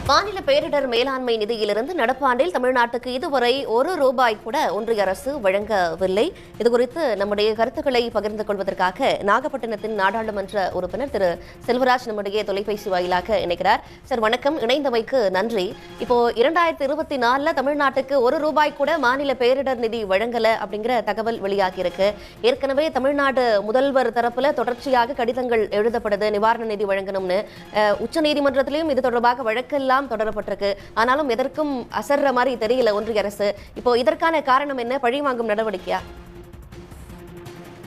மாநில பேரிடர் மேலாண்மை நிதியிலிருந்து நடப்பாண்டில் தமிழ்நாட்டுக்கு இதுவரை ₹1 கூட ஒன்றிய அரசு வழங்கவில்லை. இதுகுறித்து நம்முடைய கருத்துக்களை பகிர்ந்து கொள்வதற்காக நாகப்பட்டினத்தின் நாடாளுமன்ற உறுப்பினர் திரு செல்வராஜ் நம்முடைய தொலைபேசி வாயிலாக இணைக்கிறார். சார் வணக்கம், இணைந்தமைக்கு நன்றி. இப்போ 2024 தமிழ்நாட்டுக்கு ₹1 கூட மாநில பேரிடர் நிதி வழங்கல அப்படிங்கிற தகவல் வெளியாகி இருக்கு. ஏற்கனவே தமிழ்நாடு முதல்வர் தரப்புல தொடர்ச்சியாக கடிதங்கள் எழுதப்படுது, நிவாரண நிதி வழங்கணும்னு. உச்சநீதிமன்றத்திலையும் இது தொடர்பாக வழக்கெல்லாம் தொடரப்பட்டிருக்கு. ஆனாலும் எதற்கும் அசர்ற மாதிரி தெரியல ஒன்றிய அரசு. இப்போ இதற்கான காரணம் என்ன? பழி வாங்கும் நடவடிக்கையா?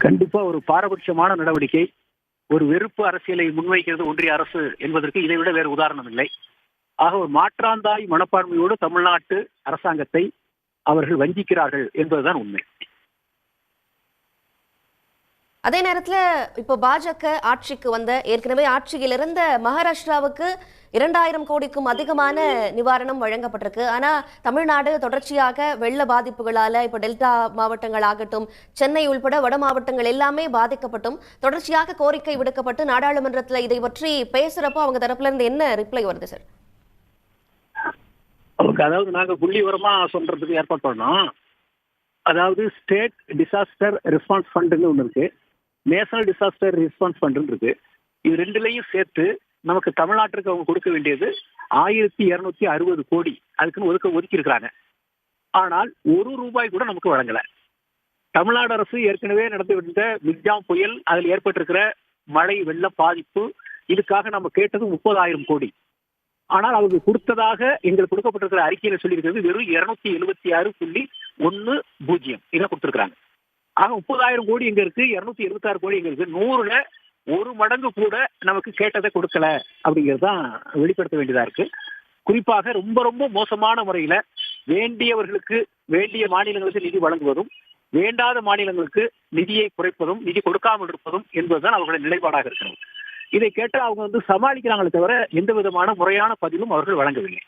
கண்டிப்பா ஒரு பாரபட்சமான நடவடிக்கை. ஒரு வெறுப்பு அரசியலை முன்வைக்கிறது ஒன்றிய அரசு என்பதற்கு இதை விட வேறு உதாரணம் இல்லை. ஆக ஒரு மாற்றாந்தாய் மனப்பான்மையோடு தமிழ்நாட்டு அரசாங்கத்தை அவர்கள் வஞ்சிக்கிறார்கள் என்பதுதான் உண்மை. அதே நேரத்தில் இப்போ பாஜக ஆட்சிக்கு வந்த, ஏற்கனவே ஆட்சியில் இருந்த மகாராஷ்டிராவுக்கு 2000 கோடிக்கும் அதிகமான நிவாரணம் வழங்கப்பட்டிருக்கு. ஆனா தமிழ்நாடு தொடர்ச்சியாக வெள்ள பாதிப்புகளால இப்போ டெல்டா மாவட்டங்கள் ஆகட்டும், சென்னை உள்பட வட மாவட்டங்கள் எல்லாமே பாதிக்கப்பட்டும் தொடர்ச்சியாக கோரிக்கை விடுக்கப்பட்டு நாடாளுமன்றத்தில் இதை பற்றி பேசுறப்போ அவங்க தரப்புல இருந்து என்ன ரிப்ளை வருது சார்? அதாவது நாங்க புள்ளி விவரமா சொல்றதுக்கு ஏற்பாடு பண்ணோம். அதாவது ஸ்டேட் டிசாஸ்டர் ரெஸ்பான்ஸ் ஃபண்டுன்னு ஒன்று இருக்கு, நேஷனல் டிசாஸ்டர் ரெஸ்பான்ஸ் ஃபண்ட் இருக்கு. இது ரெண்டுலையும் சேர்த்து நமக்கு தமிழ்நாட்டுக்கு அவங்க கொடுக்க வேண்டியது 1260 கோடி அதுக்குன்னு ஒதுக்கி இருக்கிறாங்க. ஆனால் ₹1 கூட நமக்கு வழங்கல. தமிழ்நாடு அரசு ஏற்கனவே நடந்துவிட்ட மிக்ஜாம் புயல், அதில் ஏற்பட்டிருக்கிற மழை வெள்ள பாதிப்பு, இதுக்காக நம்ம கேட்டது 30,000 கோடி. ஆனால் அவருக்கு கொடுத்ததாக எங்களுக்கு கொடுக்கப்பட்டிருக்கிற அறிக்கையில சொல்லியிருக்கிறது வெறும் 276.10 இதை கொடுத்திருக்கிறாங்க. ஆக 30,000 கோடி எங்க இருக்கு, 276 கோடி எங்க இருக்கு. 100ல 1 மடங்கு கூட நமக்கு கேட்டதை கொடுக்கல அப்படிங்கிறது தான் வெளிப்படுத்த வேண்டியதா இருக்கு. குறிப்பாக ரொம்ப ரொம்ப மோசமான முறையில வேண்டியவர்களுக்கு வேண்டிய மாநிலங்களுக்கு நிதி வழங்குவதும், வேண்டாத மாநிலங்களுக்கு நிதியை குறைப்பதும், நிதி கொடுக்காமல் இருப்பதும் என்பதுதான் அவர்களுடைய நிலைப்பாடாக இருக்கிறது. இதை கேட்டால் அவங்க சமாளிக்கிறாங்களே தவிர எந்த விதமான முறையான பதிலும் அவர்கள் வழங்கவில்லை.